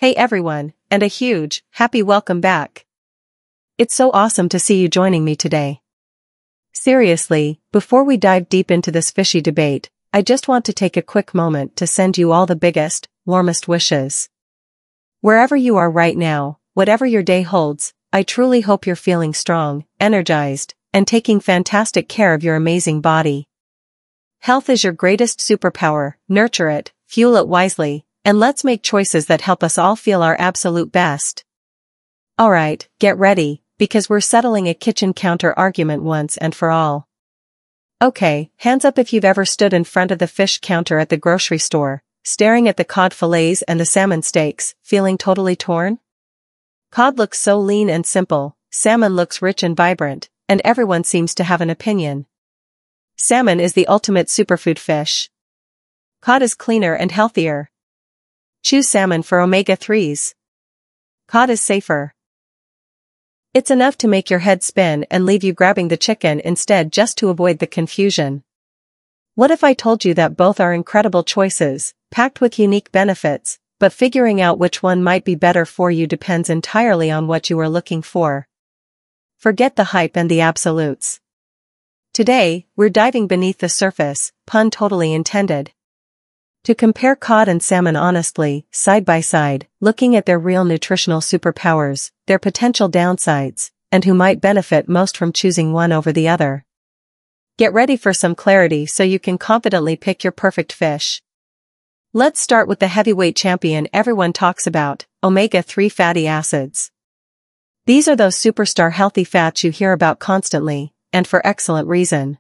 Hey everyone, and a huge, happy welcome back. It's so awesome to see you joining me today. Seriously, before we dive deep into this fishy debate, I just want to take a quick moment to send you all the biggest, warmest wishes. Wherever you are right now, whatever your day holds, I truly hope you're feeling strong, energized, and taking fantastic care of your amazing body. Health is your greatest superpower, nurture it, fuel it wisely, and let's make choices that help us all feel our absolute best. Alright, get ready, because we're settling a kitchen counter argument once and for all. Okay, hands up if you've ever stood in front of the fish counter at the grocery store, staring at the cod fillets and the salmon steaks, feeling totally torn? Cod looks so lean and simple, salmon looks rich and vibrant, and everyone seems to have an opinion. Salmon is the ultimate superfood fish. Cod is cleaner and healthier. Choose salmon for omega-3s. Cod is safer. It's enough to make your head spin and leave you grabbing the chicken instead just to avoid the confusion. What if I told you that both are incredible choices, packed with unique benefits, but figuring out which one might be better for you depends entirely on what you are looking for? Forget the hype and the absolutes. Today, we're diving beneath the surface, pun totally intended. To compare cod and salmon honestly, side by side, looking at their real nutritional superpowers, their potential downsides, and who might benefit most from choosing one over the other. Get ready for some clarity so you can confidently pick your perfect fish. Let's start with the heavyweight champion everyone talks about, omega-3 fatty acids. These are those superstar healthy fats you hear about constantly, and for excellent reason.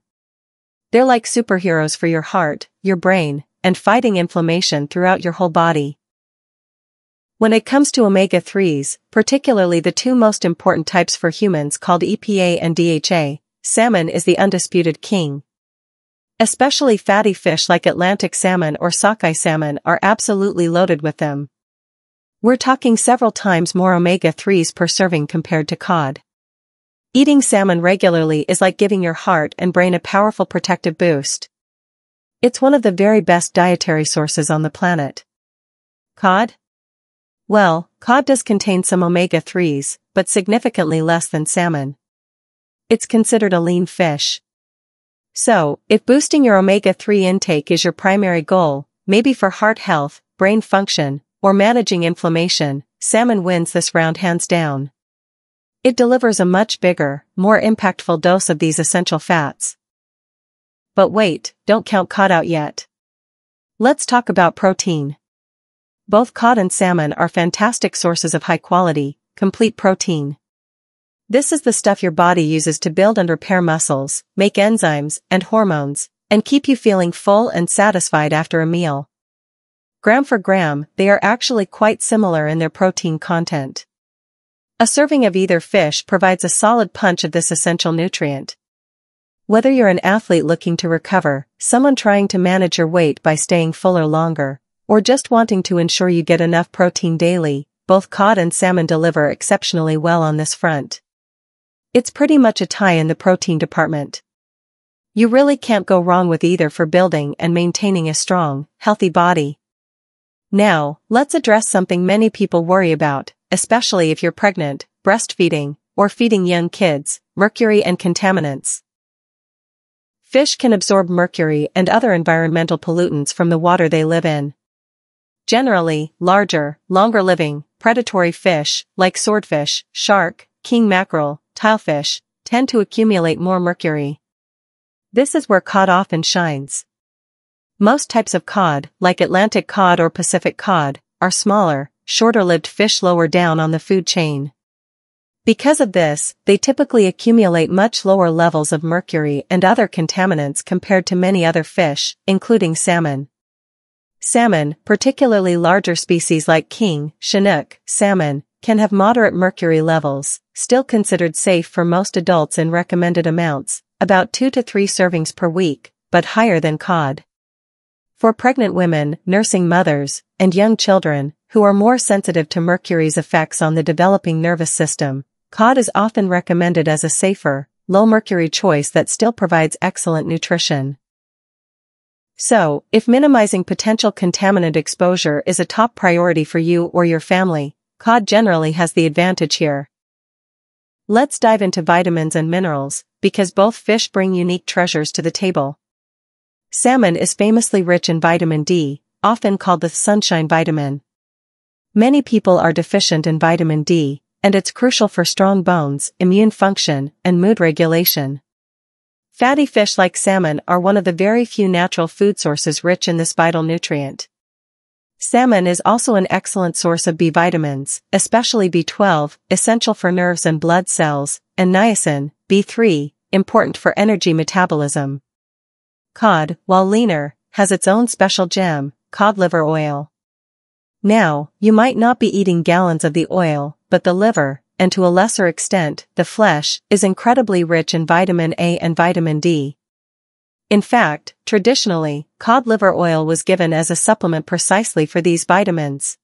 They're like superheroes for your heart, your brain, and fighting inflammation throughout your whole body. When it comes to omega-3s, particularly the two most important types for humans called EPA and DHA, salmon is the undisputed king. Especially fatty fish like Atlantic salmon or sockeye salmon are absolutely loaded with them. We're talking several times more omega-3s per serving compared to cod. Eating salmon regularly is like giving your heart and brain a powerful protective boost. It's one of the very best dietary sources on the planet. Cod? Well, cod does contain some omega-3s, but significantly less than salmon. It's considered a lean fish. So, if boosting your omega-3 intake is your primary goal, maybe for heart health, brain function, or managing inflammation, salmon wins this round hands down. It delivers a much bigger, more impactful dose of these essential fats. But wait, don't count cod out yet. Let's talk about protein. Both cod and salmon are fantastic sources of high-quality, complete protein. This is the stuff your body uses to build and repair muscles, make enzymes and hormones, and keep you feeling full and satisfied after a meal. Gram for gram, they are actually quite similar in their protein content. A serving of either fish provides a solid punch of this essential nutrient. Whether you're an athlete looking to recover, someone trying to manage your weight by staying fuller longer, or just wanting to ensure you get enough protein daily, both cod and salmon deliver exceptionally well on this front. It's pretty much a tie in the protein department. You really can't go wrong with either for building and maintaining a strong, healthy body. Now, let's address something many people worry about, especially if you're pregnant, breastfeeding, or feeding young kids: mercury and contaminants. Fish can absorb mercury and other environmental pollutants from the water they live in. Generally, larger, longer-living, predatory fish, like swordfish, shark, king mackerel, tilefish, tend to accumulate more mercury. This is where cod often shines. Most types of cod, like Atlantic cod or Pacific cod, are smaller, shorter-lived fish lower down on the food chain. Because of this, they typically accumulate much lower levels of mercury and other contaminants compared to many other fish, including salmon. Salmon, particularly larger species like king, chinook, salmon, can have moderate mercury levels, still considered safe for most adults in recommended amounts, about 2 to 3 servings per week, but higher than cod. For pregnant women, nursing mothers, and young children, who are more sensitive to mercury's effects on the developing nervous system, cod is often recommended as a safer, low-mercury choice that still provides excellent nutrition. So, if minimizing potential contaminant exposure is a top priority for you or your family, cod generally has the advantage here. Let's dive into vitamins and minerals, because both fish bring unique treasures to the table. Salmon is famously rich in vitamin D, often called the sunshine vitamin. Many people are deficient in vitamin D, and it's crucial for strong bones, immune function, and mood regulation. Fatty fish like salmon are one of the very few natural food sources rich in this vital nutrient. Salmon is also an excellent source of B vitamins, especially B12, essential for nerves and blood cells, and niacin, B3, important for energy metabolism. Cod, while leaner, has its own special gem, cod liver oil. Now, you might not be eating gallons of the oil, but the liver, and to a lesser extent, the flesh, is incredibly rich in vitamin A and vitamin D. In fact, traditionally, cod liver oil was given as a supplement precisely for these vitamins.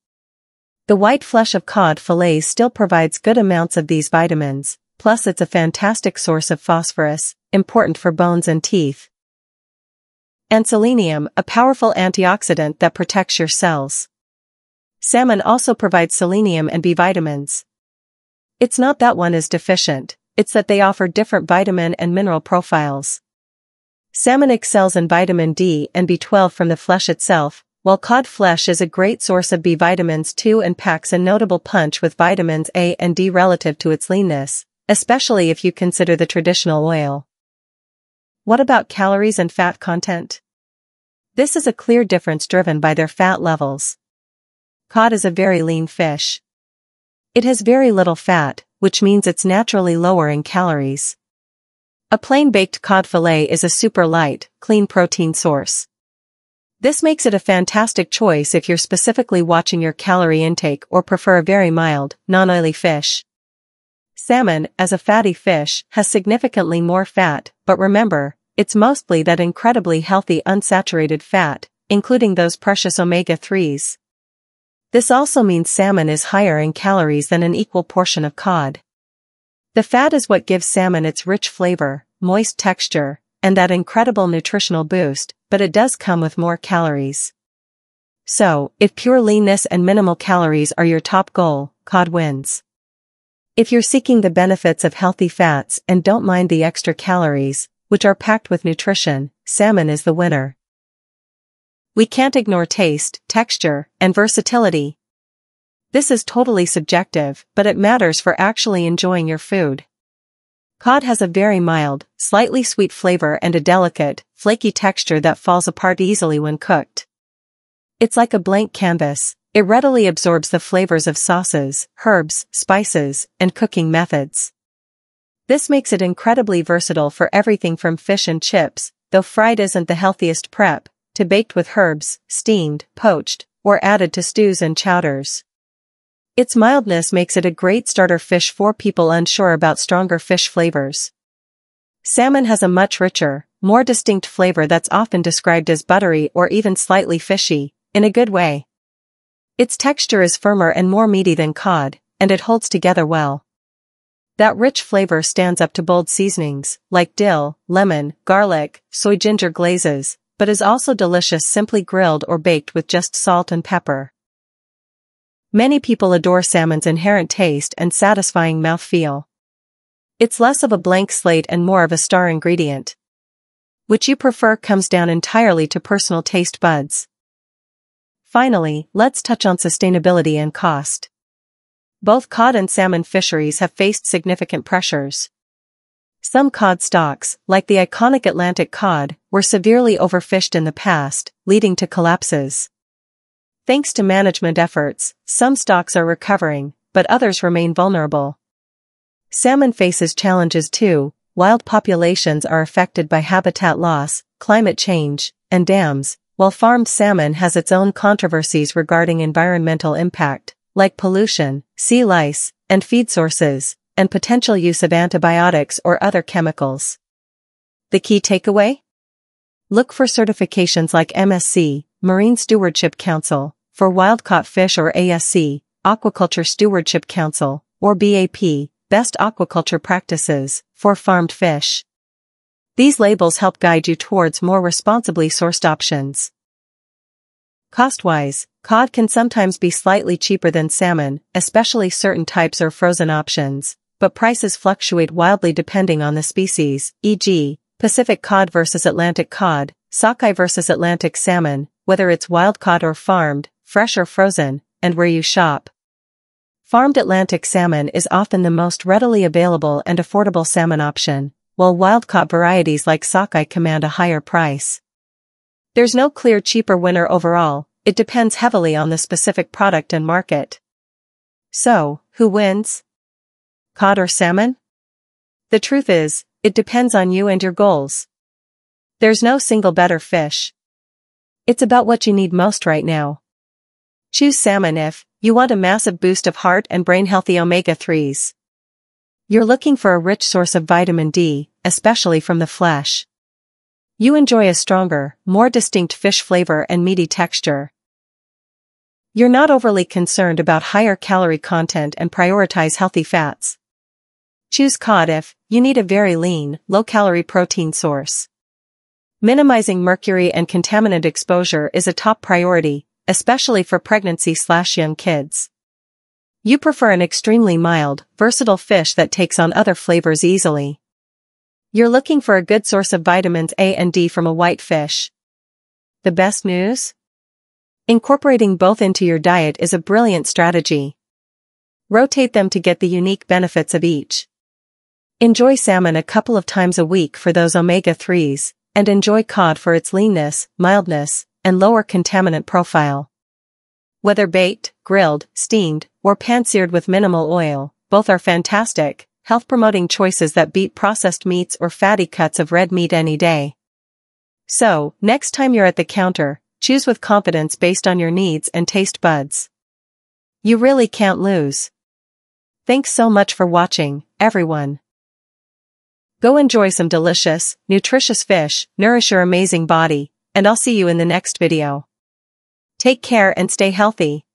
The white flesh of cod fillets still provides good amounts of these vitamins, plus it's a fantastic source of phosphorus, important for bones and teeth. And selenium, a powerful antioxidant that protects your cells. Salmon also provides selenium and B vitamins. It's not that one is deficient, it's that they offer different vitamin and mineral profiles. Salmon excels in vitamin D and B12 from the flesh itself, while cod flesh is a great source of B vitamins too and packs a notable punch with vitamins A and D relative to its leanness, especially if you consider the traditional oil. What about calories and fat content? This is a clear difference driven by their fat levels. Cod is a very lean fish. It has very little fat, which means it's naturally lower in calories. A plain baked cod fillet is a super light, clean protein source. This makes it a fantastic choice if you're specifically watching your calorie intake or prefer a very mild, non-oily fish. Salmon, as a fatty fish, has significantly more fat, but remember, it's mostly that incredibly healthy unsaturated fat, including those precious omega-3s. This also means salmon is higher in calories than an equal portion of cod. The fat is what gives salmon its rich flavor, moist texture, and that incredible nutritional boost, but it does come with more calories. So, if pure leanness and minimal calories are your top goal, cod wins. If you're seeking the benefits of healthy fats and don't mind the extra calories, which are packed with nutrition, salmon is the winner. We can't ignore taste, texture, and versatility. This is totally subjective, but it matters for actually enjoying your food. Cod has a very mild, slightly sweet flavor and a delicate, flaky texture that falls apart easily when cooked. It's like a blank canvas, it readily absorbs the flavors of sauces, herbs, spices, and cooking methods. This makes it incredibly versatile for everything from fish and chips, though fried isn't the healthiest prep, to baked with herbs, steamed, poached, or added to stews and chowders. Its mildness makes it a great starter fish for people unsure about stronger fish flavors. Salmon has a much richer, more distinct flavor that's often described as buttery or even slightly fishy, in a good way. Its texture is firmer and more meaty than cod, and it holds together well. That rich flavor stands up to bold seasonings, like dill, lemon, garlic, soy ginger glazes, but is also delicious simply grilled or baked with just salt and pepper. Many people adore salmon's inherent taste and satisfying mouthfeel. It's less of a blank slate and more of a star ingredient. Which you prefer comes down entirely to personal taste buds. Finally, let's touch on sustainability and cost. Both cod and salmon fisheries have faced significant pressures. Some cod stocks, like the iconic Atlantic cod, were severely overfished in the past, leading to collapses. Thanks to management efforts, some stocks are recovering, but others remain vulnerable. Salmon faces challenges too. Wild populations are affected by habitat loss, climate change, and dams, while farmed salmon has its own controversies regarding environmental impact, like pollution, sea lice, and feed sources, and potential use of antibiotics or other chemicals. The key takeaway? Look for certifications like MSC, Marine Stewardship Council, for wild-caught fish, or ASC, Aquaculture Stewardship Council, or BAP, Best Aquaculture Practices, for farmed fish. These labels help guide you towards more responsibly sourced options. Cost-wise, cod can sometimes be slightly cheaper than salmon, especially certain types or frozen options, but prices fluctuate wildly depending on the species, e.g., Pacific cod versus Atlantic cod, sockeye versus Atlantic salmon, whether it's wild caught or farmed, fresh or frozen, and where you shop. Farmed Atlantic salmon is often the most readily available and affordable salmon option, while wild-caught varieties like sockeye command a higher price. There's no clear cheaper winner overall, it depends heavily on the specific product and market. So, who wins? Cod or salmon? The truth is, it depends on you and your goals. There's no single better fish. It's about what you need most right now. Choose salmon if you want a massive boost of heart and brain-healthy omega-3s. You're looking for a rich source of vitamin D, especially from the flesh. You enjoy a stronger, more distinct fish flavor and meaty texture. You're not overly concerned about higher calorie content and prioritize healthy fats. Choose cod if you need a very lean, low-calorie protein source. Minimizing mercury and contaminant exposure is a top priority, especially for pregnancy/young kids. You prefer an extremely mild, versatile fish that takes on other flavors easily. You're looking for a good source of vitamins A and D from a white fish. The best news? Incorporating both into your diet is a brilliant strategy. Rotate them to get the unique benefits of each. Enjoy salmon a couple of times a week for those omega-3s, and enjoy cod for its leanness, mildness, and lower contaminant profile. Whether baked, grilled, steamed, or pan-seared with minimal oil, both are fantastic, health-promoting choices that beat processed meats or fatty cuts of red meat any day. So, next time you're at the counter, choose with confidence based on your needs and taste buds. You really can't lose. Thanks so much for watching, everyone. Go enjoy some delicious, nutritious fish, nourish your amazing body, and I'll see you in the next video. Take care and stay healthy.